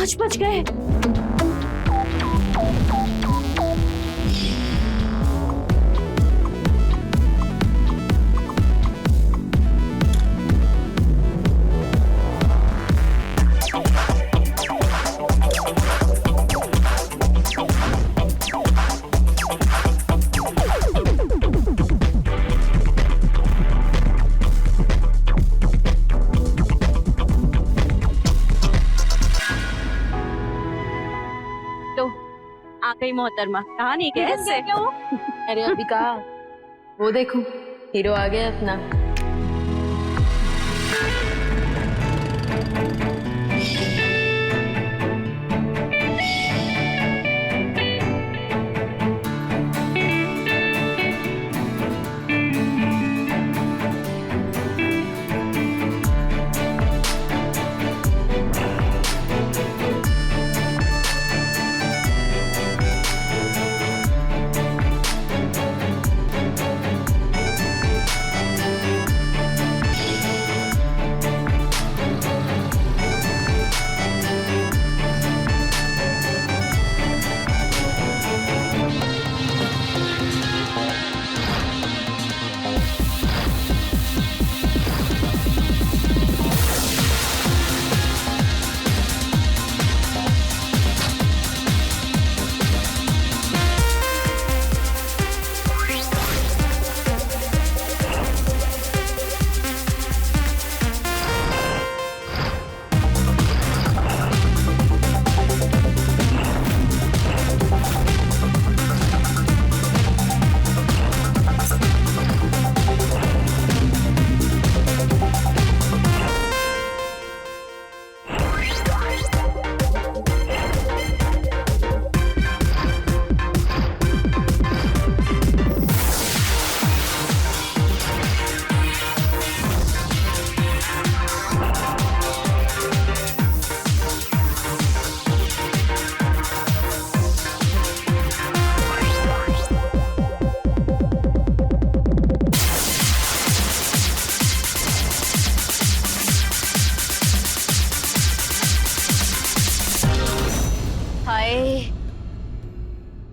5 बज गए। आ गई मोहतरमा, कहाँ नहीं गए इससे? अरे अभी कहा, वो देखो हीरो आ गया अपना।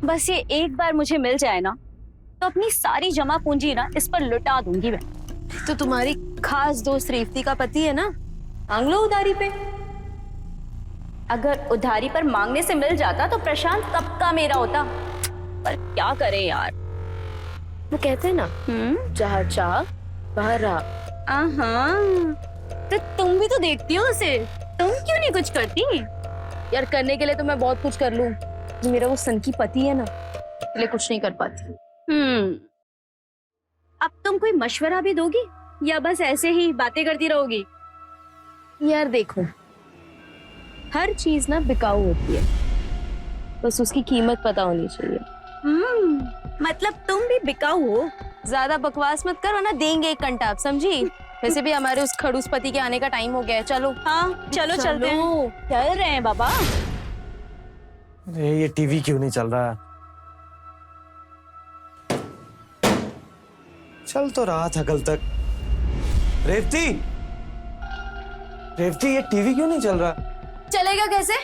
बस ये एक बार मुझे मिल जाए ना, तो अपनी सारी जमा पूंजी ना इस पर लुटा दूंगी मैं। तो तुम्हारी खास दोस्त रेवती का पति है ना, मांग लो उधारी पे। अगर उधारी पर मांगने से मिल जाता तो प्रशांत कब का मेरा होता, पर क्या करे यार। वो कहते हैं ना, जहाँ चाह वहाँ राह। तो तुम भी तो देखती हो उसे, तुम क्यों नहीं कुछ करती? यार करने के लिए तो मैं बहुत कुछ कर लूं, मेरा वो सन की पति है ना, इसलिए कुछ नहीं कर पाती। अब तुम कोई मशवरा भी दोगी या बस ऐसे ही बातें करती रहोगी? यार देखो, हर चीज ना बिकाऊ होती है, बस उसकी कीमत पता होनी चाहिए। मतलब तुम भी बिकाऊ हो? ज्यादा बकवास मत करो ना, देंगे एक कंटाप, समझी? वैसे भी हमारे उस खड़ूस पति के आने का टाइम हो गया है, चलो। हाँ चलो चलते हैं। चल रहे हैं बाबा। अरे ये टीवी क्यों नहीं चल रहा? चल तो रहा था कल तक। रेवती, रेवती ये टीवी क्यों नहीं चल रहा? चलेगा कैसे?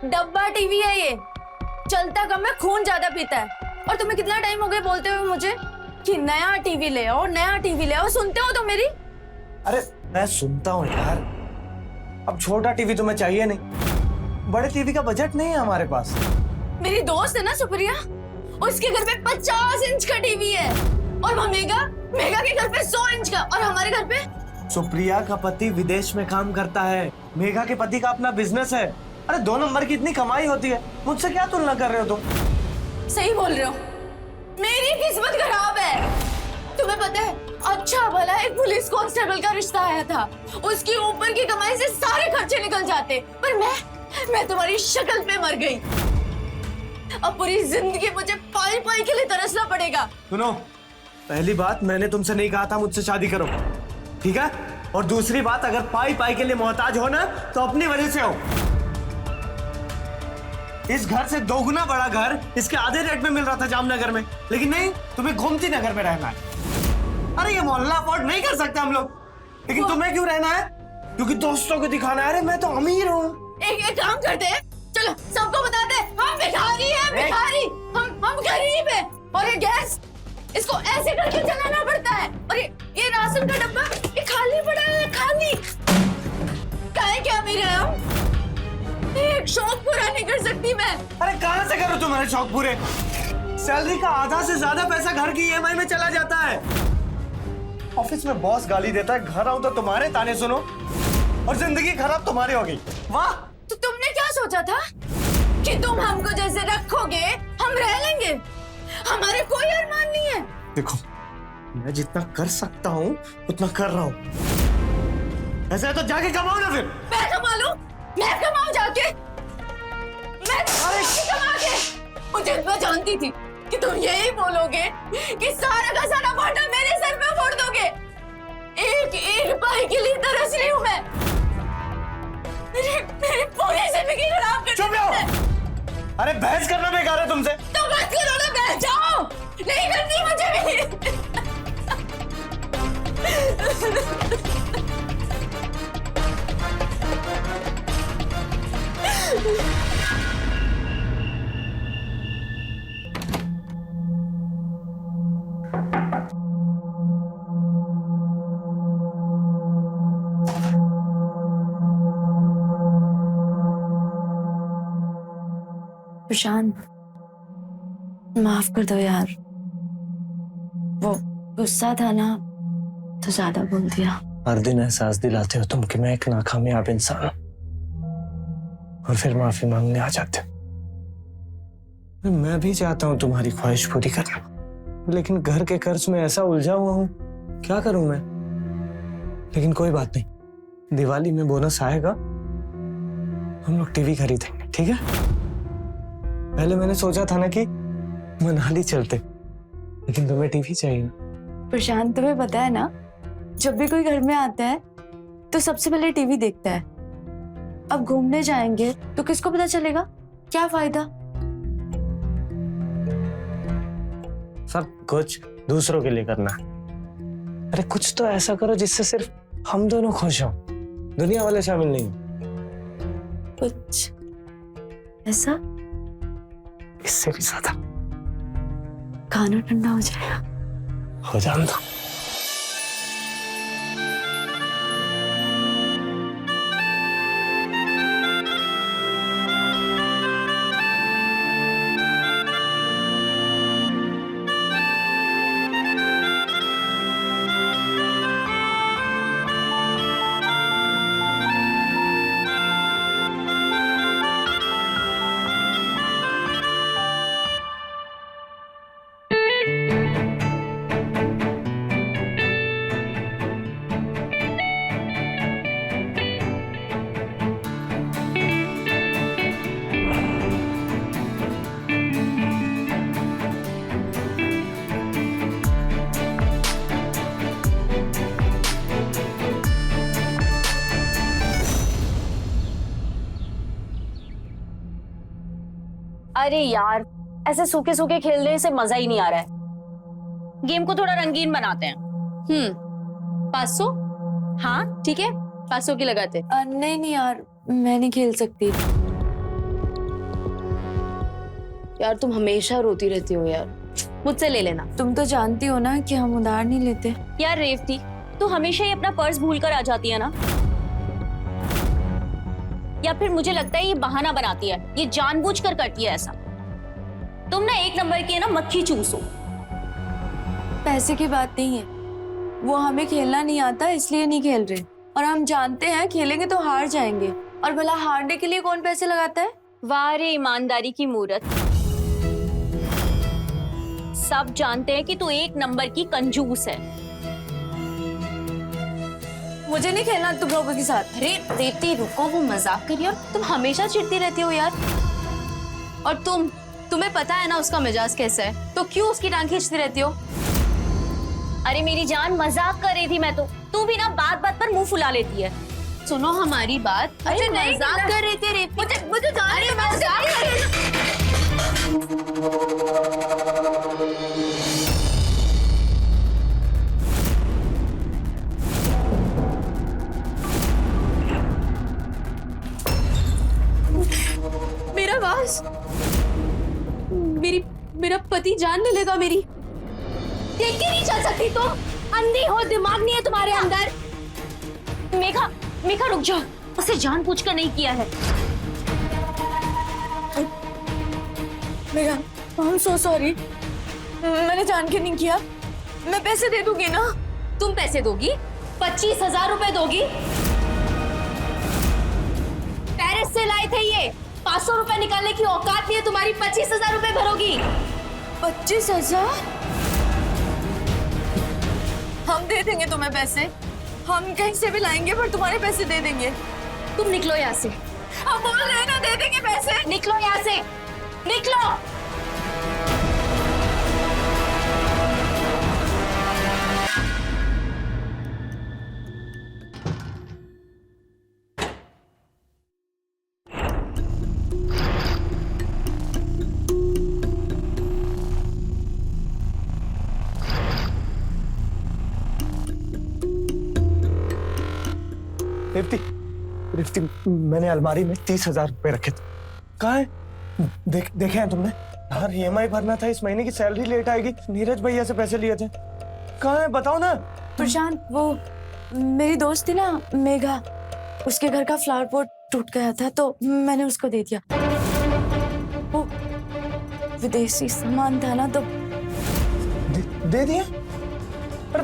डब्बा टीवी है ये, चलता कम है, खून ज्यादा पीता है। और तुम्हें कितना टाइम हो गया बोलते हुए मुझे कि नया टीवी ले आओ, नया टीवी ले आओ। सुनते हो तो मेरी? अरे मैं सुनता हूँ यार, अब छोटा टीवी तुम्हें चाहिए नहीं, बड़े टीवी का बजट नहीं है हमारे पास। मेरी दोस्त है ना सुप्रिया, उसके घर पे 50 इंच का टीवी है, और मेगा के घर पे 100 इंच का, और हमारे घर पे। सुप्रिया का पति विदेश में काम करता है, मेघा के पति का अपना बिजनेस है। अरे 2 नंबर की इतनी कमाई होती है, मुझसे क्या तुलना कर रहे हो तुम? सही बोल रहे हो, मेरी किस्मत खराब है। तुम्हें पता है, अच्छा भला एक पुलिस कांस्टेबल का रिश्ता आया था, उसकी ऊपर की कमाई से सारे खर्चे निकल जाते, पर मैं तुम्हारी शक्ल पे मर गई। अब पूरी जिंदगी मुझे पाई पाई के लिए तरसना पड़ेगा। सुनो, पहली बात, मैंने तुमसे नहीं कहा था मुझसे शादी करो, ठीक है? और दूसरी बात, अगर पाई पाई के लिए मोहताज हो ना, तो अपनी वजह से हो। इस घर से 2 गुना बड़ा घर इसके आधे रेट में मिल रहा था जामनगर में, लेकिन नहीं, तुम्हें गोमती नगर में रहना है। अरे ये मोहल्ला अफोर्ड नहीं कर सकते हम लोग, लेकिन तुम्हें क्यों रहना है? क्योंकि दोस्तों को दिखाना है, अरे मैं तो अमीर हूँ, एक काम करते हैं, चलो सबको बता दे हम भिखारी हैं, भिखारी। हम गरीब हैं और ये गैस इसको ऐसे करके चलाना पड़ता है। और ये राशन का डब्बा ये खाली पड़ा है, खाली। काहे क्या मेरे हम एक शौक पूरा नहीं कर सकती मैं। अरे कहाँ से करूँ तुम्हारे शौक पूरे? सैलरी का आधा से ज्यादा पैसा घर की ईएमआई में चला जाता है। ऑफिस में बॉस गाली देता है, घर आऊं तो तुम्हारे ताने सुनो और जिंदगी खराब तुम्हारी हो गई। वाह! तो तुमने क्या सोचा था कि तुम हमको जैसे रखोगे हम रह लेंगे? हमारे कोई अरमान नहीं है। देखो, मैं जितना कर सकता हूँ उतना कर रहा हूँ। ऐसा है तो जाके कमाओ ना फिर। मैं कमा लूं? मैं कमाऊं जाके? मैं कमा के? मुझे मैं जानती थी कि तुम यही बोलोगे कि सारा का सारा भाटा मेरे सर पे फोड़ दोगे। एक एक पाई के लिए तरस रही हूँ मैं। मेरी पूरी जिंदगी खराब कर चुप रहो। अरे बहस करना बेकार है तुमसे। तो बस करो ना, बैठ जाओ। नहीं करती मुझे भी। प्रशांत, माफ कर दो यार, वो गुस्सा था ना तो ज्यादा बोल दिया। हर दिन एहसास दिलाते हो तुम कि मैं एक नाकामयाब इंसान हूं और फिर माफी मांगने आ जाते हो। मैं भी चाहता हूं तुम्हारी ख्वाहिश पूरी करना, लेकिन घर के कर्ज में ऐसा उलझा हुआ हूं, क्या करूं मैं? लेकिन कोई बात नहीं, दिवाली में बोनस आएगा, हम लोग टीवी खरीदेंगे, ठीक है? पहले मैंने सोचा था ना कि मनाली चलते, लेकिन तुम्हें टीवी चाहिए ना। प्रशांत, तुम्हें पता है ना, जब भी कोई घर में आता है तो सबसे पहले टीवी देखता है। अब घूमने जाएंगे तो किसको पता चलेगा? क्या फायदा? सब कुछ दूसरों के लिए करना है। अरे कुछ तो ऐसा करो जिससे सिर्फ हम दोनों खुश हों, दुनिया वाले शामिल नहीं हो। कुछ ऐसा इससे भी ज्यादा खाना ठंडा हो जाएगा। हो जान दो। अरे यार, ऐसे सूखे सूखे खेलने से मजा ही नहीं आ रहा है। गेम को थोड़ा रंगीन बनाते हैं। 500? हाँ ठीक है, 500 की लगाते। नहीं नहीं यार, मैं नहीं खेल सकती। यार तुम हमेशा रोती रहती हो यार, मुझसे ले लेना। तुम तो जानती हो ना कि हम उधार नहीं लेते। यार रेवती, तू हमेशा ही अपना पर्स भूल कर आ जाती है ना? या फिर मुझे लगता है ये बहाना बनाती है, ये जानबूझकर करती है ऐसा। तुम ना एक नंबर की है ना मक्खी चूस हो। पैसे की बात नहीं है, वो हमें खेलना नहीं आता इसलिए नहीं खेल रहे, और हम जानते हैं खेलेंगे तो हार जाएंगे, और भला हारने के लिए कौन पैसे लगाता है? वाह रे ईमानदारी की मूरत। सब जानते हैं कि तू एक नंबर की कंजूस है। मुझे नहीं खेलना तुम लोगों के साथ। अरे रेवती रुको, वो मजाक करिए और तुम हमेशा चिढ़ती रहती हो यार। और तुम्हें पता है ना उसका मिजाज कैसा है, तो क्यों उसकी टांग खींचती रहती हो? अरे मेरी जान, मजाक कर रही थी मैं तो। तू भी ना बात बात पर मुंह फुला लेती है। सुनो हमारी बात। अरे नहीं, मजाक कर रही थी रेवती। मुझे जान रही है, मजाक कर रही है। मेरा पति जान ले लेगा मेरी। देख के नहीं चल सकती तुम? अंधी हो, दिमाग नहीं है तुम्हारे अंदर। मेघा, मेघा रुक जाओ, उसे जानबूझकर नहीं किया है। Megha, I am so sorry, मैंने जान के नहीं किया। मैं पैसे दे दूंगी ना। तुम पैसे दोगी? 25,000 रुपए दोगी? पेरिस से लाए थे ये, 500 रुपए निकालने की औकात नहीं है तुम्हारी, 25,000 रुपए भरोगी? 25,000? हम दे देंगे तुम्हें पैसे, हम कहीं से भी लाएंगे, पर तुम्हारे पैसे दे देंगे। तुम निकलो यहाँ से। हम बोल रहे हैं ना, दे देंगे पैसे। निकलो यहाँ से, निकलो। रिफ्ती, रिफ्ती, मैंने अलमारी में 30,000 रुपए रखे थे। कहाँ है? देखे हैं तुमने? यार EMI भरना था, इस महीने की सैलरी लेट आएगी। नीरज भैया से पैसे लिए थे। कहाँ है बताओ ना। प्रशांत, वो मेरी दोस्त थी ना मेघा, उसके घर का फ्लावर पॉट टूट गया था तो मैंने उसको दे दिया। वो विदेशी सामान था ना तो दे दिया? अरे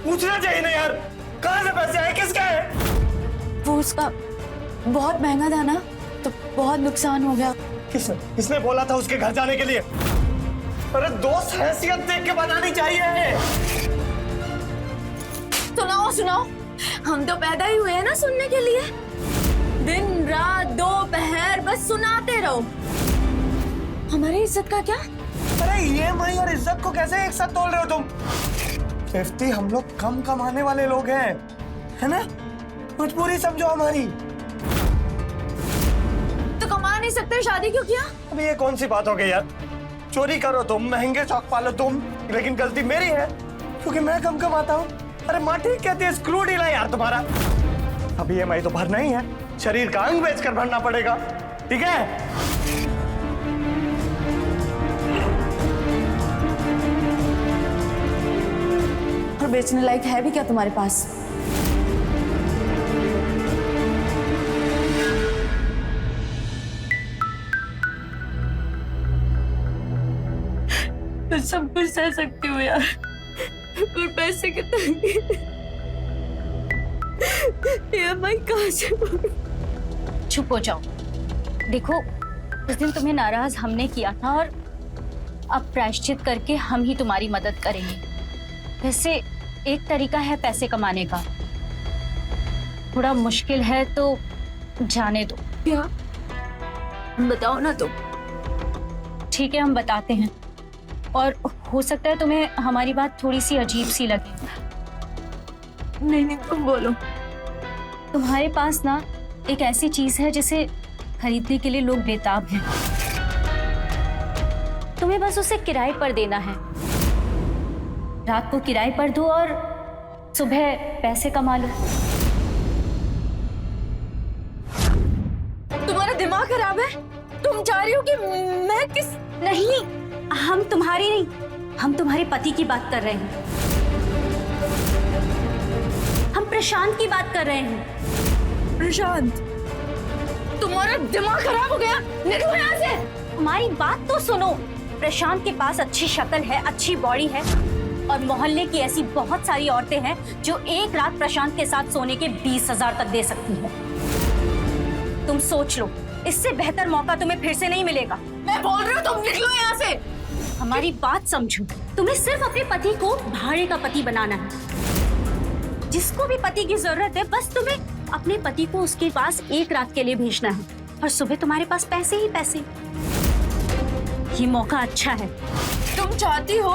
पूछना चाहिए ना यार, कहाँ से पैसे आए, किसका है? वो उसका बहुत महंगा था ना तो बहुत नुकसान हो गया। किसने बोला था उसके घर जाने के लिए? अरे दोस्त हैसियत देख के बनानी चाहिए। सुनाओ सुनाओ, हम तो पैदा ही हुए हैं ना सुनने के लिए। दिन रात दोपहर बस सुनाते रहो। हमारी इज्जत का क्या? अरे EMI और इज्जत को कैसे एक साथ तोल रहे हो तुम? रिफ्ती, हम लोग कम कमाने वाले लोग हैं, है ना? मजबूरी समझो हमारी। तो कमा नहीं सकते, शादी क्यों किया? अबे ये कौन सी बात हो गई यार? चोरी करो तुम, महंगे शौक पालो तुम, लेकिन गलती मेरी है क्योंकि मैं कम कमाता हूँ। अरे माँ ठीक कहती है, स्क्रू ढीला यार तुम्हारा। अब EMI तो भरना ही है, शरीर का अंग बेचकर भरना पड़ेगा, ठीक है? और बेचने लायक है भी क्या तुम्हारे पास? मैं सब कुछ सह सकती हूँ यार, पर पैसे के तंगी EMI कहाँ से भरूं? चुप हो जाओ। देखो, उस दिन तुम्हें नाराज हमने किया था और अब प्रायश्चित करके हम ही तुम्हारी मदद करेंगे। वैसे एक तरीका है पैसे कमाने का, थोड़ा मुश्किल है तो जाने दो। क्या? बताओ ना तुम। ठीक है, हम बताते हैं, और हो सकता है तुम्हें हमारी बात थोड़ी सी अजीब सी लगे। नहीं तुम बोलो। तुम्हारे पास ना एक ऐसी चीज है जिसे खरीदने के लिए लोग बेताब हैं। तुम्हें बस उसे किराए पर देना है। रात को किराए पर दो और सुबह पैसे कमा लो। तुम्हारा दिमाग खराब है? तुम चाह रही हो कि मैं किस? नहीं, हम तुम्हारी नहीं, हम तुम्हारे पति की बात कर रहे हैं। हम प्रशांत की बात कर रहे हैं। प्रशांत, तुम्हारा दिमाग खराब हो गया? निकलो यहाँ से। हमारी बात तो सुनो। प्रशांत के पास अच्छी शक्ल है, अच्छी बॉडी है, और मोहल्ले की ऐसी बहुत सारी औरतें हैं जो एक रात प्रशांत के साथ सोने के 20,000 तक दे सकती हैं। तुम सोच लो, इससे बेहतर मौका तुम्हें फिर से नहीं मिलेगा। मैं बोल रही हूँ तुम निकलो यहाँ से। हमारी बात समझो। तुम्हें सिर्फ अपने पति को भाड़े का पति बनाना है। जिसको भी पति की जरूरत है, बस तुम्हें अपने पति को उसके पास एक रात के लिए भेजना है, और सुबह तुम्हारे पास पैसे ही पैसे। ये मौका अच्छा है। तुम चाहती हो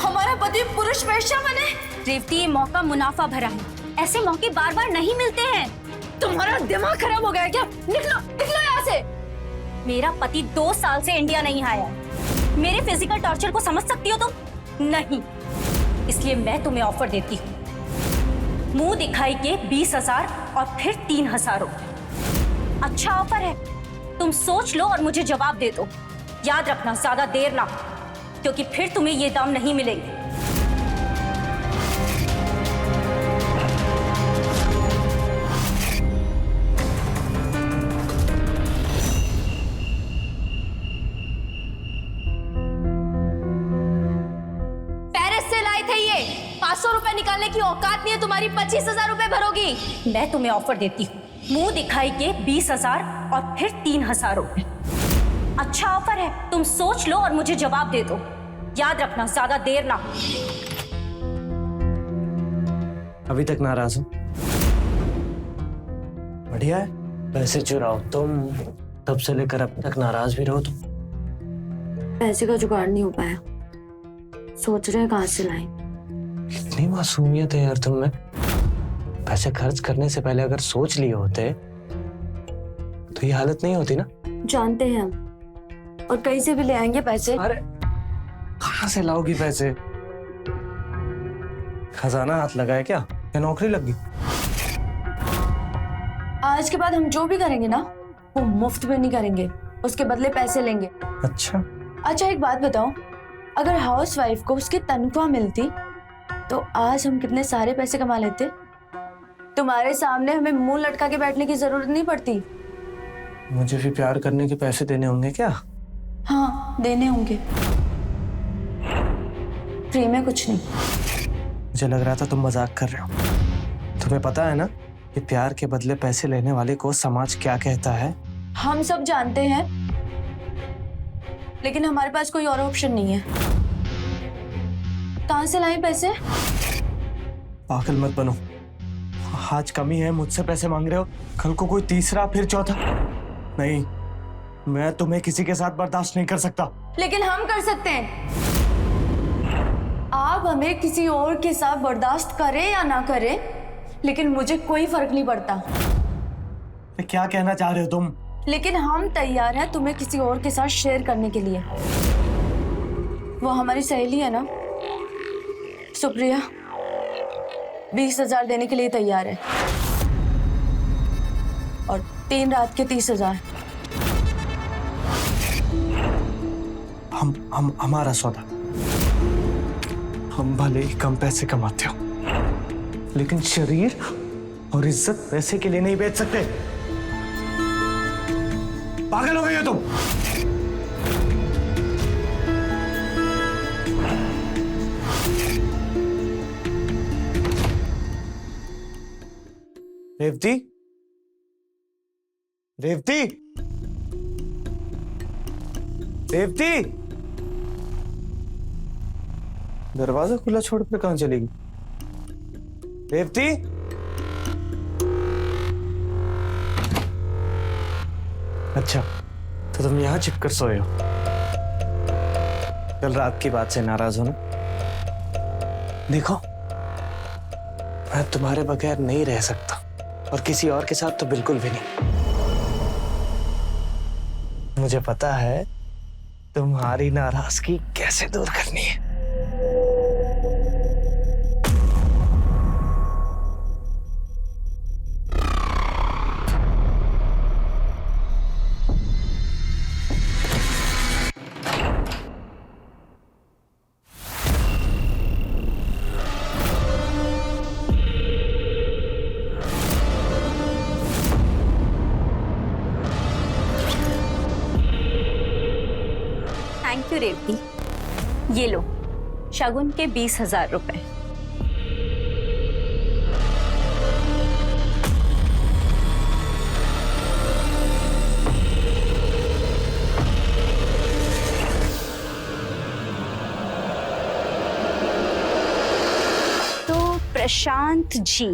हमारा पति पुरुष वेश्या बने? रेवती, ये मौका मुनाफा भरा है। ऐसे मौके बार बार नहीं मिलते हैं। तुम्हारा दिमाग खराब हो गया है क्या? निकलो निकलो यहाँ से। मेरा पति 2 साल से इंडिया नहीं आया है। मेरे फिजिकल टॉर्चर को समझ सकती हो तुम? नहीं, इसलिए मैं तुम्हें ऑफर देती हूँ। मुंह दिखाई के 20,000 और फिर 3,000 रुपए। अच्छा ऑफर है, तुम सोच लो और मुझे जवाब दे दो, याद रखना, ज्यादा देर ना, क्योंकि फिर तुम्हें ये दाम नहीं मिलेंगे। पेरिस से लाए थे ये। 500 रुपए निकालने की औकात नहीं है तुम्हारी, 25,000 रुपए भरोगी। मैं तुम्हें ऑफर देती हूँ, मुंह दिखाई के 20,000 और फिर 3,000 रुपए। अच्छा ऑफर है, तुम सोच लो और मुझे जवाब दे दो। याद रखना, ज्यादा देर ना। अभी तक नाराज हो? बढ़िया है, पैसे चुराओ तुम, तब से लेकर अब तक नाराज भी रहो तुम। पैसे का जुगाड़ नहीं हो पाया, सोच रहे हैं कहाँ से लाएं। इतनी मासूमियत है यार तुम में। पैसे खर्च करने से पहले अगर सोच लिए होते तो ये हालत नहीं होती ना। जानते हैं हम, और कहीं से भी ले आएंगे पैसे। अरे कहाँ से लाओगी पैसे? खजाना हाथ लगाए क्या या नौकरी लग गई? आज के बाद हम जो भी करेंगे ना, वो मुफ्त में नहीं करेंगे, उसके बदले पैसे लेंगे। अच्छा, एक बात बताओ, अगर हाउसवाइफ को उसकी तनख्वाह मिलती तो आज हम कितने सारे पैसे कमा लेते। तुम्हारे सामने हमें मुंह लटका के बैठने की जरूरत नहीं पड़ती। मुझे भी प्यार करने के पैसे देने होंगे क्या? हाँ, देने होंगे, फ्री में कुछ नहीं। मुझे लग रहा था तुम मजाक कर रहे हो। तुम्हें पता है ना कि प्यार के बदले पैसे लेने वाले को समाज क्या कहता है? हम सब जानते हैं, लेकिन हमारे पास कोई और ऑप्शन नहीं है। कहाँ से लाएं पैसे? पागल मत बनो। आज कमी है, मुझसे पैसे मांग रहे हो, कल को कोई तीसरा फिर चौथा। नहीं, मैं तुम्हें किसी के साथ बर्दाश्त नहीं कर सकता। लेकिन हम कर सकते हैं। आप हमें किसी और के साथ बर्दाश्त करें या ना करें, लेकिन मुझे कोई फर्क नहीं पड़ता। क्या कहना चाह रहे हो तुम? लेकिन हम तैयार हैं तुम्हें किसी और के साथ शेयर करने के लिए। वो हमारी सहेली है ना, सुप्रिया, 20,000 देने के लिए तैयार है, और 3 रात के 30,000। हम हमारा सौदा। हम भले ही कम पैसे कमाते हो, लेकिन शरीर और इज्जत पैसे के लिए नहीं बेच सकते। पागल हो गई हो तुम? रेवती, रेवती, रेवती, दरवाजा खुला छोड़कर कहां चलेगी? रेवती, अच्छा तो तुम यहां छिपकर सोए हो। कल रात की बात से नाराज हो ना? देखो, मैं तुम्हारे बगैर नहीं रह सकता, और किसी और के साथ तो बिल्कुल भी नहीं। मुझे पता है तुम्हारी नाराजगी कैसे दूर करनी है। थैंक यू रेवती, ये लो शगुन के 20,000 रुपए। तो प्रशांत जी,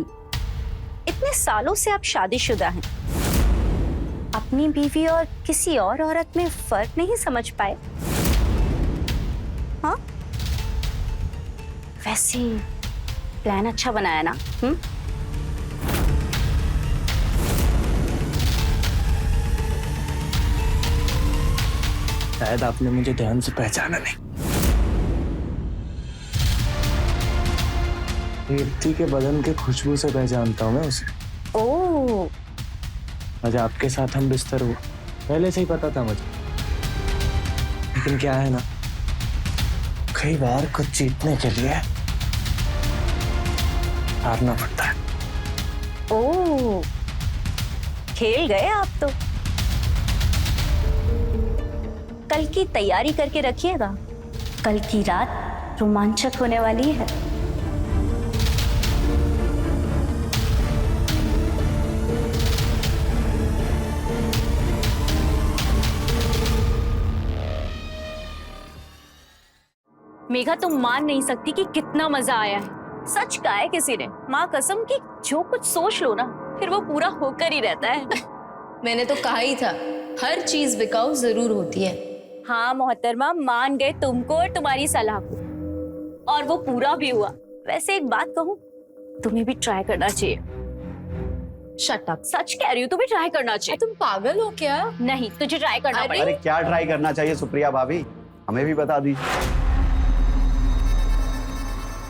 इतने सालों से आप शादीशुदा हैं, अपनी बीवी और किसी और औरत में फर्क नहीं समझ पाए? हाँ, वैसे प्लान अच्छा बनाया ना? शायद आपने मुझे ध्यान से पहचाना नहीं। रेवती के बदन के खुशबू से पहचानता हूँ मैं उसे। ओह, आज आपके साथ हम बिस्तर हुए, पहले से ही पता था मुझे। लेकिन क्या है ना, कई बार कुछ जीतने के लिए हारना पड़ता है। ओह, खेल गए आप तो। कल की तैयारी करके रखिएगा, कल की रात रोमांचक होने वाली है। मेघा, तुम मान नहीं सकती कि कितना मजा आया है। सच कहा है किसी ने, माँ कसम कि जो कुछ सोच लो ना फिर वो पूरा होकर ही रहता है। मैंने तो कहा ही था, हर चीज बिकाऊ जरूर होती है। हाँ मोहतरमा, मान गए तुमको और तुम्हारी सलाह को, और वो पूरा भी हुआ। वैसे एक बात कहूँ, तुम्हें भी ट्राई करना चाहिए। Shut up. सच कह रही हूँ, तुम्हें ट्राई करना चाहिए। तुम पागल हो क्या? नहीं, तुझे ट्राई करना पड़ेगा। अरे क्या ट्राई करना चाहिए सुप्रिया भाभी, हमें भी बता दीजिए,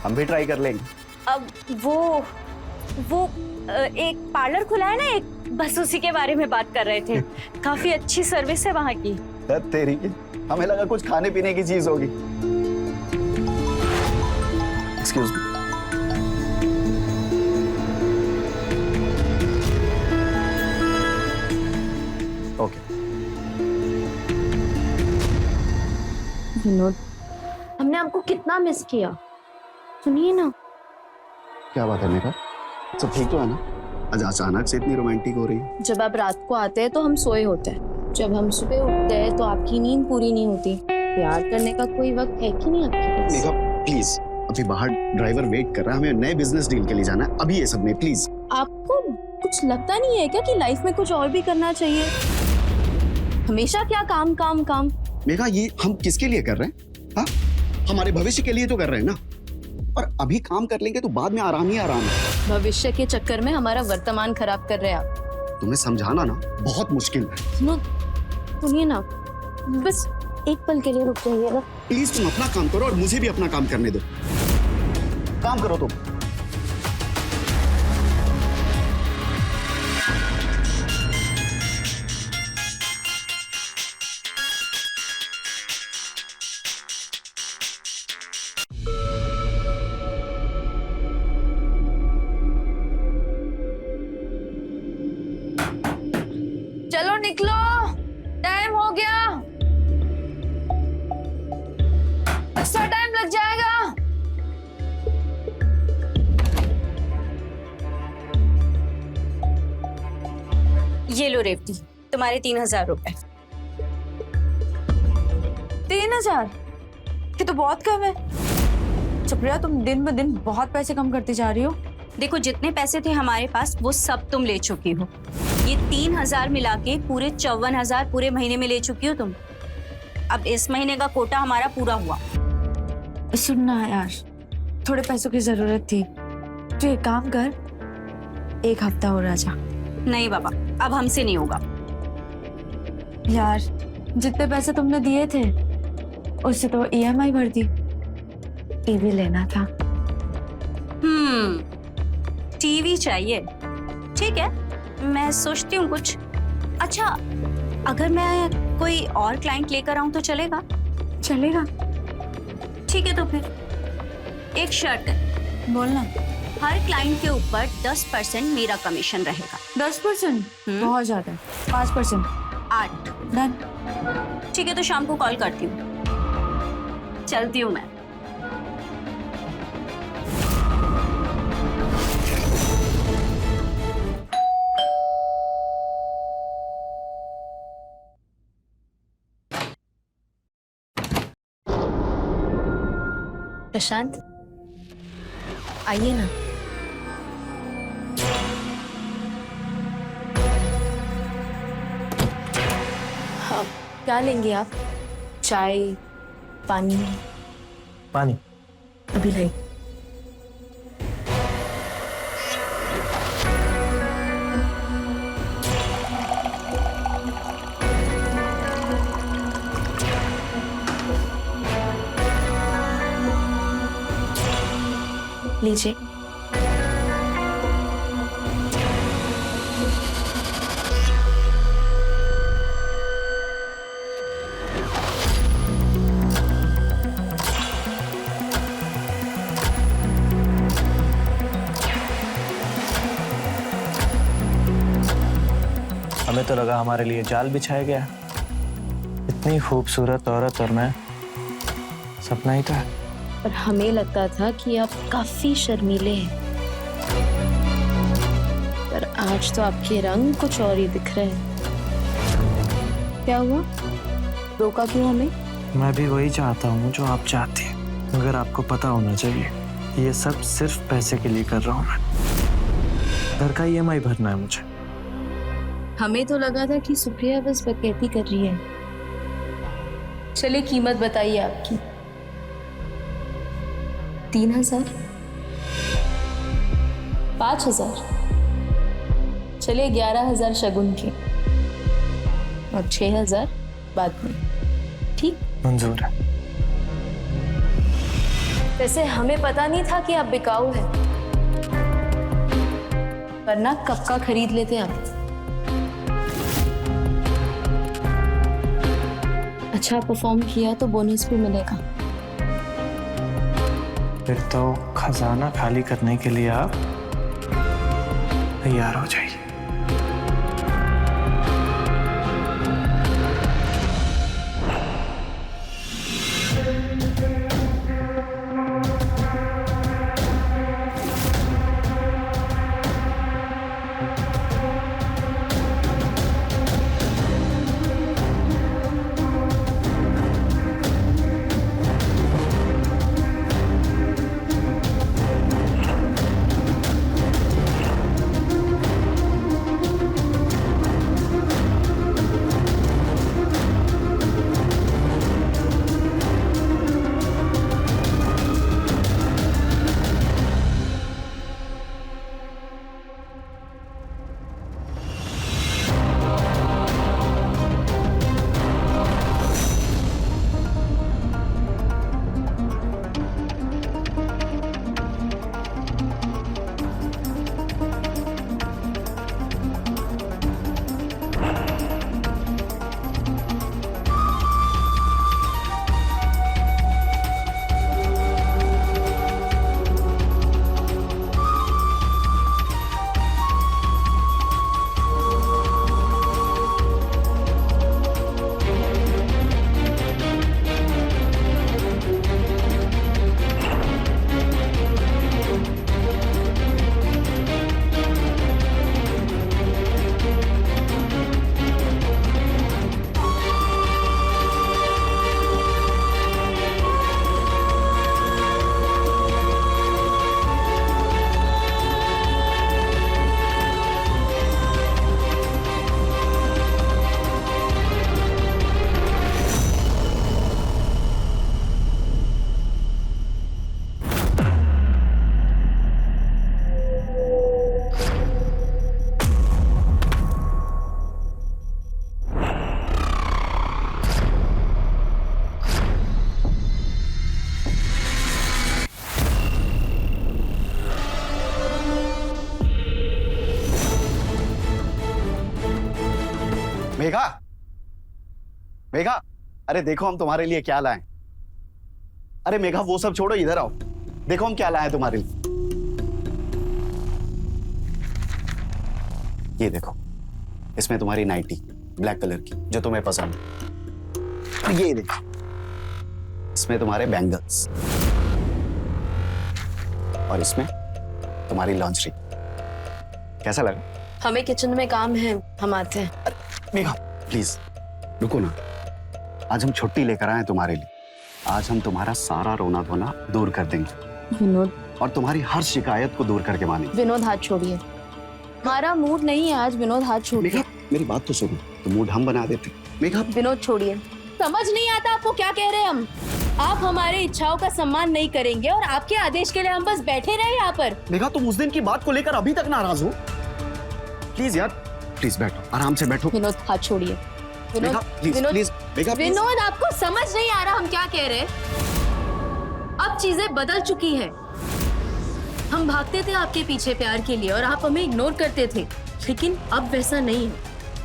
हम भी ट्राई कर लेंगे। अब वो एक पार्लर खुला है ना एक, बस उसी के बारे में बात कर रहे थे। काफी अच्छी सर्विस है वहाँ की। तेरी, हमें लगा कुछ खाने पीने की चीज होगी। Excuse me. ओके। विनोद, हमने आपको कितना मिस किया। सुनिए ना। क्या बात करने का, सब ठीक तो है ना? आज अचानक से इतनी रोमांटिक हो रही है। जब आप रात को आते हैं तो हम सोए होते हैं, जब हम सुबह उठते हैं तो आपकी नींद पूरी नहीं होती। प्यार करने का कोई वक्त है कि नहीं आपके पास? मेघा प्लीज, अभी बाहर ड्राइवर वेट कर रहा है, हमें नए बिजनेस डील के लिए जाना है, अभी ये सब नहीं प्लीज। आपको कुछ लगता नहीं है क्या कि लाइफ में कुछ और भी करना चाहिए? हमेशा क्या काम काम काम? मेघा, ये हम किसके लिए कर रहे हैं? हाँ, हमारे भविष्य के लिए तो कर रहे हैं ना, और अभी काम कर लेंगे तो बाद में आराम ही आराम है। भविष्य के चक्कर में हमारा वर्तमान खराब कर रहे हैं आप। तुम्हें समझाना ना बहुत मुश्किल है। सुनिए ना, बस एक पल के लिए रुक जाइएगा। प्लीज तुम अपना काम करो और मुझे भी अपना काम करने दो। काम करो तुम। चलो निकलो, टाइम हो गया। एक्स्ट्रा टाइम लग जाएगा। ये लो रेवती, तुम्हारे 3000 रुपए। 3000? ये तो बहुत कम है। सुप्रिया, तुम दिन ब दिन बहुत पैसे कम करती जा रही हो। देखो, जितने पैसे थे हमारे पास वो सब तुम ले चुकी हो। ये 3000 मिला के पूरे 54,000 पूरे महीने में ले चुकी हो तुम। अब इस महीने का कोटा हमारा पूरा हुआ। सुनना यार, थोड़े पैसों की जरूरत थी, तो एक काम कर, एक हफ्ता और आ जा। नहीं बाबा, अब हमसे नहीं होगा। यार, जितने पैसे तुमने दिए थे उससे तो EMI भर दी। टीवी लेना था। टीवी चाहिए, ठीक है, मैं सोचती हूँ कुछ। अच्छा, अगर मैं कोई और क्लाइंट लेकर आऊं तो चलेगा? चलेगा। ठीक है, तो फिर एक शर्त है। बोलना। हर क्लाइंट के ऊपर 10% मेरा कमीशन रहेगा। 10%? बहुत ज्यादा है। 5%। 8। डन। ठीक है, तो शाम को कॉल करती हूँ। चलती हूँ मैं। प्रशांत, आइए ना। हाँ, क्या लेंगे आप? चाय, पानी? पानी। अभी लाई। लीजिए। हमें तो लगा हमारे लिए जाल बिछाया गया। इतनी खूबसूरत औरत और मैं, सपना ही था। पर हमें लगता था कि आप काफी शर्मीले हैं, पर आज तो आपके रंग कुछ और ही दिख रहे हैं। क्या हुआ, रोका क्यों हमें? मैं भी वही चाहता हूँ जो आप चाहती हैं, मगर आपको पता होना चाहिए ये सब सिर्फ पैसे के लिए कर रहा हूँ मैं। घर का EMI भरना है मुझे। हमें तो लगा था कि सुप्रिया बस बकैती कर रही है। चलिए कीमत बताइए आपकी। 3000, 5000, चलिए 11000 शगुन के और 6000 बाद में, ठीक? मंजूर है। वैसे हमें पता नहीं था कि आप बिकाऊ हैं, वरना कब का खरीद लेते आप। अच्छा परफॉर्म किया तो बोनस भी मिलेगा। फिर तो खजाना खाली करने के लिए आप तैयार हो जाइए। मेघा, मेघा, अरे देखो हम तुम्हारे लिए क्या लाए। अरे मेघा वो सब छोड़ो, इधर आओ, देखो हम क्या लाए तुम्हारे लिए। ये देखो, इसमें तुम्हारी नाइटी ब्लैक कलर की जो तुम्हें पसंद है। और ये देखो, इसमें तुम्हारे बैंगल्स, और इसमें तुम्हारी लॉन्ड्री। कैसा लगा? हमें किचन में काम है, हम आते हैं। मेघा प्लीज रुको ना, आज हम छुट्टी लेकर आए तुम्हारे लिए। आज हम तुम्हारा सारा रोना धोना दूर कर देंगे विनोद, और तुम्हारी हर शिकायत को दूर करके मानेंगे। विनोद हाथ छोड़िए, हमारा मूड नहीं है आज। विनोद हाथ छोड़िए। मेघा मेरी बात तो सुनो, तो मूड हम बना देते। मेघा विनोद छोड़िए, समझ नहीं आता आपको क्या कह रहे हैं हम। आप हमारे इच्छाओं का सम्मान नहीं करेंगे और आपके आदेश के लिए हम बस बैठे रहे यहाँ पर। मेघा तुम उस दिन की बात को लेकर अभी तक नाराज हो? प्लीज यार, प्लीज बैठो, आराम से बैठो। विनोद हाथ छोड़िए। Megha please, please Megha please. Vinod आपको समझ नहीं आ रहा हम क्या कह रहे हैं। अब चीजें बदल चुकी हैं। हम भागते थे आपके पीछे प्यार के लिए और आप हमें इग्नोर करते थे, लेकिन अब वैसा नहीं है।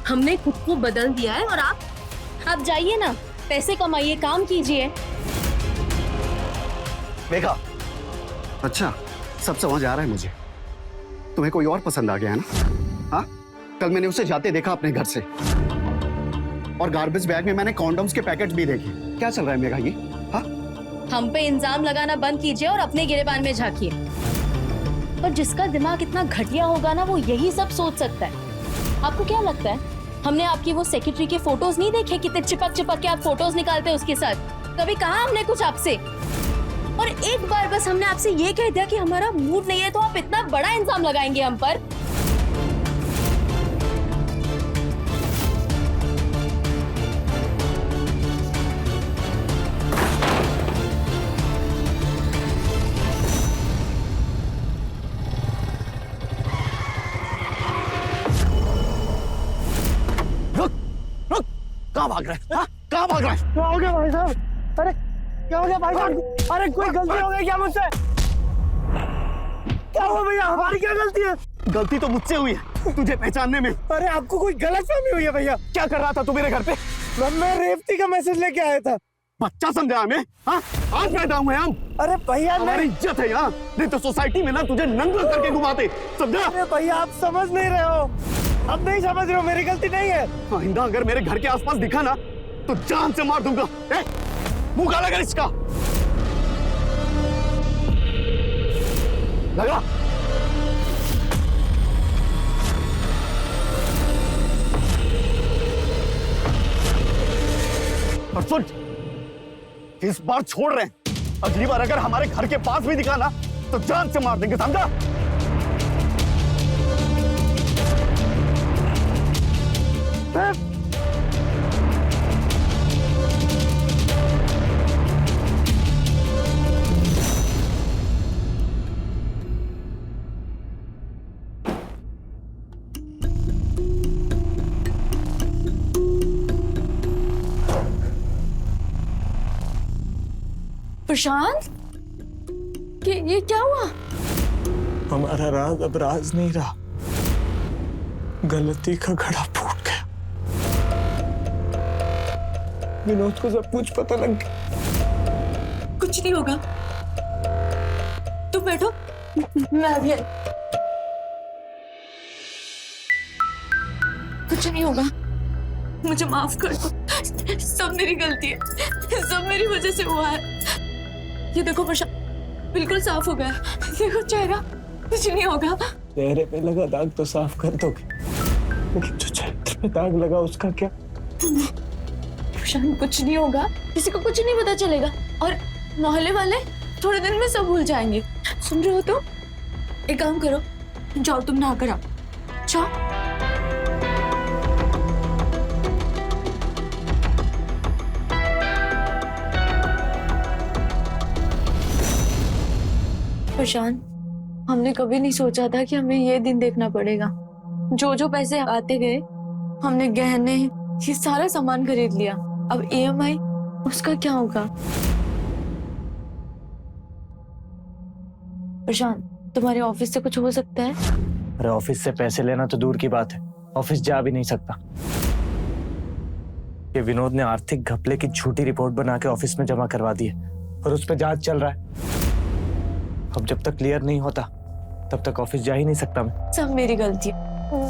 हमने खुद को बदल दिया है और आप जाइए ना, पैसे कमाइए, काम कीजिए। मेघा अच्छा, सब समझ आ रहा है मुझे। तुम्हें कोई और पसंद आ गया है ना? हाँ, कल मैंने उसे जाते देखा अपने घर से, और गार्बेज बैग में मैंने कॉन्डोम्स के पैकेट भी देखे। क्या चल रहा है मेघा ये? हाँ, हम पे इल्जाम लगाना बंद कीजिए और अपने गिरेबान में झांकिए। पर जिसका दिमाग इतना घटिया होगा ना, वो यही सब सोच सकता है। आपको क्या लगता है, हमने आपकी वो सेक्रेटरी के फोटोज नहीं देखे? कितने चिपक चिपक के आप फोटोज निकालते हैं उसके साथ। कभी कहा हमने कुछ आपसे? और एक बार बस हमने आपसे ये कह दिया कि हमारा मूड नहीं है, तो आप इतना बड़ा इल्जाम लगाएंगे हम पर? कहाँ भाग रहा है? हाँ? कहाँ भाग रहा है? क्या हो गया भाई साहब? अरे क्या हो गया भाई साहब? अरे कोई गलती हो गई क्या मुझसे? क्या हुआ भैया? हमारी क्या गलती है? गलती तो मुझसे हुई है तुझे पहचानने में। अरे आपको कोई गलतफहमी हुई है भैया। क्या कर रहा था तू मेरे घर पे? मैं रेवती का मैसेज लेके आया था। बच्चा समझा हमें? हाँ, आज पैदा हुए हम। अरे भैया हमारी इज्जत है यहाँ, नहीं तो सोसाइटी में ना तुझे नंगा करके घुमाते, समझा? अरे भैया आप समझ नहीं रहे हो। अब नहीं समझ रहे हो, मेरी गलती नहीं है। आइंदा अगर मेरे घर के आसपास दिखा ना तो जान से मार दूंगा। मुंह काला कर इसका। लगा और सुन, इस बार छोड़ रहे हैं, अगली बार अगर हमारे घर के पास भी दिखा ना तो जान से मार देंगे, समझा? प्रशांत, ये क्या हुआ? हमारा राज अब राज नहीं रहा, गलती का घड़ा फूट गया। विनोद को सब कुछ पता लग गया। कुछ नहीं होगा, तुम बैठो, मैं अभी आई। कुछ नहीं होगा, मुझे माफ कर दो, सब मेरी गलती है, सब मेरी वजह से हुआ है। ये देखो प्रशांत, बिल्कुल साफ हो गया, देखो चेहरा, कुछ नहीं होगा। चेहरे पे लगा दाग तो साफ कर दोगे, लेकिन जो चरित्र पे दाग लगा उसका क्या? प्रशांत कुछ नहीं होगा, किसी को कुछ नहीं पता चलेगा, और मोहल्ले वाले थोड़े दिन में सब भूल जाएंगे। सुन रहे हो तो? एक काम करो, जाओ तुम नहा कर आओ, जाओ। प्रशांत, हमने कभी नहीं सोचा था कि हमें ये दिन देखना पड़ेगा। जो जो पैसे आते गए, हमने गहने, ये सारा सामान खरीद लिया। अब EMI, उसका क्या होगा? प्रशांत, तुम्हारे ऑफिस से कुछ हो सकता है? अरे ऑफिस से पैसे लेना तो दूर की बात है, ऑफिस जा भी नहीं सकता। ये विनोद ने आर्थिक घपले की झूठी रिपोर्ट बना के ऑफिस में जमा करवा दी है और उस पर जांच चल रहा है। अब जब तक क्लियर नहीं होता तब तक ऑफिस जा ही नहीं सकता मैं। सब मेरी गलती है,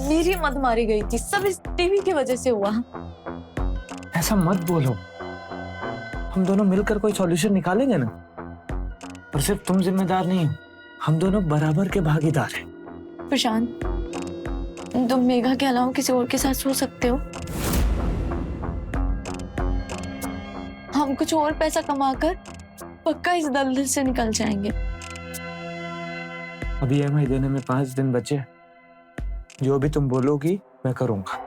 मेरी मत मारी गई थी, सब इस टीवी की वजह से हुआ। ऐसा मत बोलो, हम दोनों मिलकर कोई सॉल्यूशन निकालेंगे ना। और सिर्फ तुम जिम्मेदार नहीं हो, हम दोनों बराबर के भागीदार हैं। प्रशांत, तुम मेघा के अलावा किसी और के साथ सो सकते हो। हम कुछ और पैसा कमाकर पक्का इस दलदल से निकल जाएंगे। अभी EMI देने में 5 दिन बचे, जो भी तुम बोलोगी मैं करूंगा।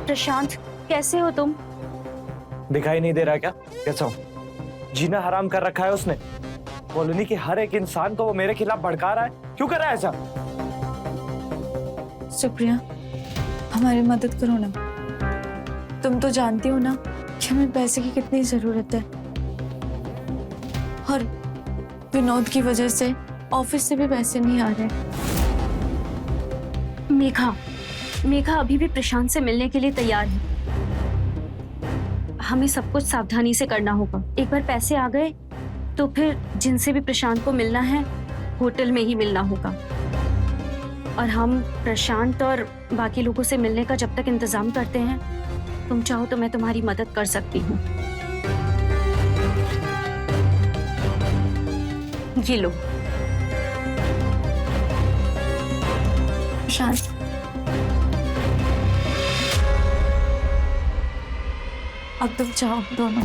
प्रशांत, कैसे हो तुम? दिखाई नहीं दे रहा क्या कैसा हूं? जीना हराम कर रखा है उसने। कॉलोनी के हर एक इंसान को वो मेरे खिलाफ भड़का रहा है। क्यों कर रहा है ऐसा? सुप्रिया, हमारी मदद करो ना। तुम तो जानती हो ना कि हमें पैसे की कितनी जरूरत है, और विनोद की वजह से ऑफिस से भी पैसे नहीं आ रहे। मेघा अभी भी प्रशांत से मिलने के लिए तैयार है। हमें सब कुछ सावधानी से करना होगा। एक बार पैसे आ गए तो फिर जिनसे भी प्रशांत को मिलना है होटल में ही मिलना होगा, और हम प्रशांत और बाकी लोगों से मिलने का जब तक इंतजाम करते हैं, तुम चाहो तो मैं तुम्हारी मदद कर सकती हूँ। ये लो। प्रशांत, अब तुम जाओ दोनों।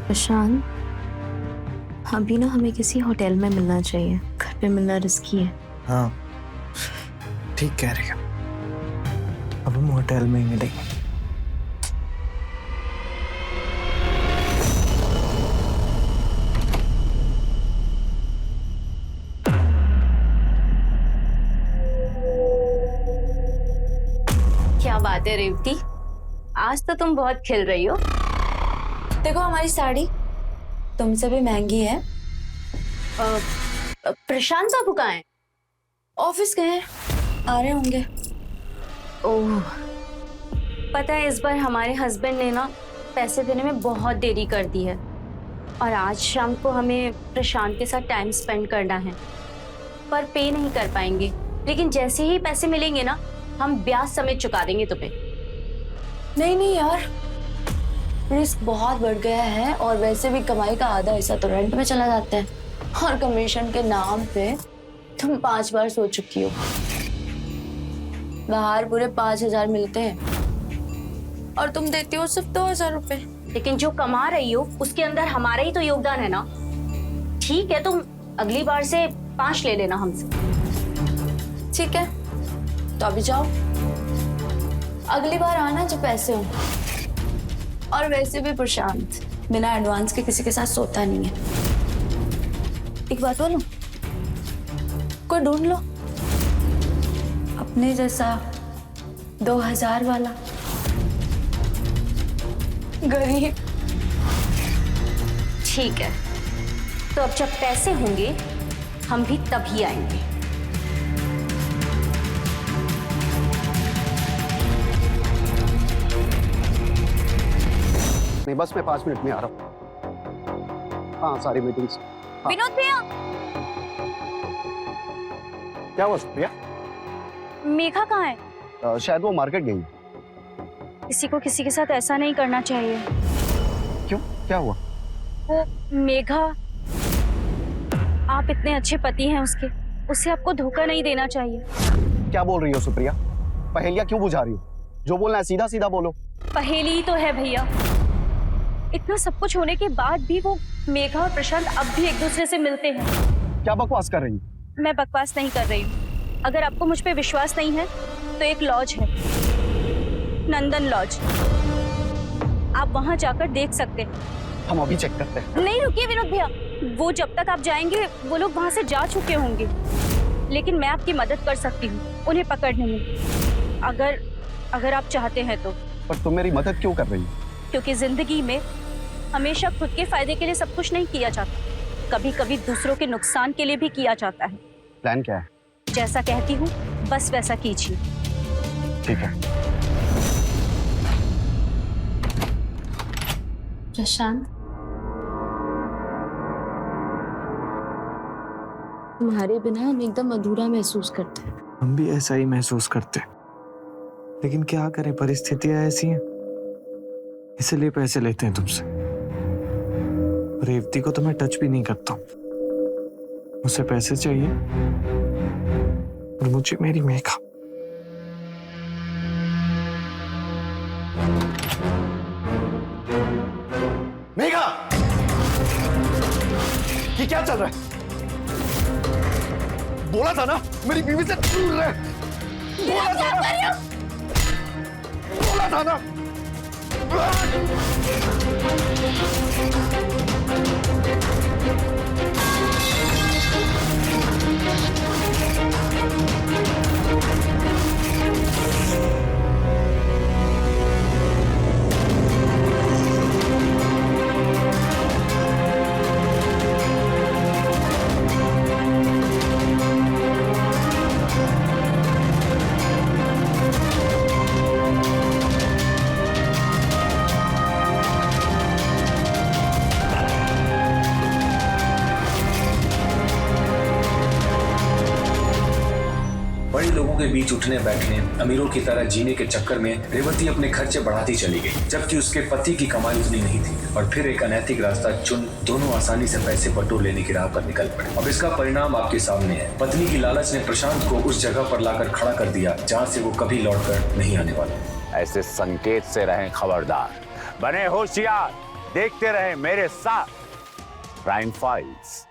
प्रशांत, अभी ना हमें किसी होटल में मिलना चाहिए, घर पे मिलना रिस्की है। हाँ, ठीक कह रही हो। अब हम होटल में ही मिलेंगे। क्या बात है रेवती, आज तो तुम बहुत खिल रही हो। देखो हमारी साड़ी तुमसे भी महंगी है। प्रशांत बाबू कहाँ हैं? ऑफिस गए हैं, आ रहे होंगे। ओह, पता है इस बार हमारे हस्बैंड ने ना पैसे देने में बहुत देरी कर दी है, और आज शाम को हमें प्रशांत के साथ टाइम स्पेंड करना है, पर पे नहीं कर पाएंगे। लेकिन जैसे ही पैसे मिलेंगे ना, हम ब्याज समेत चुका देंगे तुम्हें। नहीं नहीं यार, रिस्क बहुत बढ़ गया है, और वैसे भी कमाई का आधा हिस्सा तो रेंट में चला जाता है, और कमीशन के नाम पे तुम 5 बार सो चुकी हो। बाहर पूरे 5,000 मिलते हैं और तुम देती हो सिर्फ 2,000 रुपए। लेकिन जो कमा रही हो उसके अंदर हमारा ही तो योगदान है ना। ठीक है, तुम अगली बार से 5 ले लेना हमसे। ठीक है, तो अभी जाओ, अगली बार आना जब पैसे हो। और वैसे भी प्रशांत बिना एडवांस के किसी के साथ सोता नहीं है। एक बात बोलूं, कोई ढूंढ लो अपने जैसा 2,000 वाला गरीब। ठीक है, तो अब जब पैसे होंगे हम भी तभी आएंगे। नहीं, बस मैं 5 मिनट में आ रहा हूँ। हाँ, सारी मीटिंग्स। विनोद भैया, क्या हुआ सुप्रिया? मेघा कहाँ है? शायद वो मार्केट गई। किसी को किसी के साथ ऐसा नहीं करना चाहिए। क्यों, क्या हुआ? वो मेघा, आप इतने अच्छे पति हैं उसके, उसे आपको धोखा नहीं देना चाहिए। क्या बोल रही हो सुप्रिया? पहेलियां क्यों बुझा रही हो? जो बोलना है सीधा सीधा बोलो। पहेली ही तो है भैया। इतना सब कुछ होने के बाद भी वो मेघा और प्रशांत अब भी एक दूसरे से मिलते हैं। क्या बकवास कर रही हो? मैं बकवास नहीं कर रही हूँ। अगर आपको मुझ पे विश्वास नहीं है तो एक लॉज है, नंदन लॉज, आप वहां जाकर देख सकते हैं। हम अभी चेक करते हैं। नहीं रुकिए विनोद भैया, वो जब तक आप जाएंगे वो लोग वहां से जा चुके होंगे, लेकिन मैं आपकी मदद कर सकती हूँ उन्हें पकड़ने में, अगर आप चाहते हैं तो। पर तुम मेरी मदद क्यों कर रही हो? क्योंकि जिंदगी में हमेशा खुद के फायदे के लिए सब कुछ नहीं किया जाता, कभी कभी दूसरों के नुकसान के लिए भी किया जाता है। प्लान क्या है? जैसा कहती हूँ बस वैसा कीजिए। ठीक है। प्रशांत, तुम्हारे बिना हम एकदम अधूरा महसूस करते हैं। हम भी ऐसा ही महसूस करते हैं, लेकिन क्या करें, परिस्थितियां ऐसी हैं, इसलिए पैसे लेते हैं तुमसे। रेवती को तो मैं टच भी नहीं करता हूं। उसे पैसे चाहिए और मुझे मेरी मेघा। मेघा, ये क्या चल रहा है? बोला था ना मेरी बीवी से दूर रहे। बोला था ना। बड़े लोगों के बीच उठने बैठने, अमीरों की तरह जीने के चक्कर में रेवती अपने खर्चे बढ़ाती चली गई, जबकि उसके पति की कमाई उतनी नहीं थी। और फिर एक अनैतिक रास्ता चुन दोनों आसानी से पैसे बटोर लेने की राह पर निकल पड़े। अब इसका परिणाम आपके सामने है। पत्नी की लालच ने प्रशांत को उस जगह पर लाकर खड़ा कर दिया जहाँ से वो कभी लौटकर नहीं आने वाला। ऐसे संकेत से रहें खबरदार, बने होशियार, देखते रहें मेरे साथ क्राइम फाइल्स।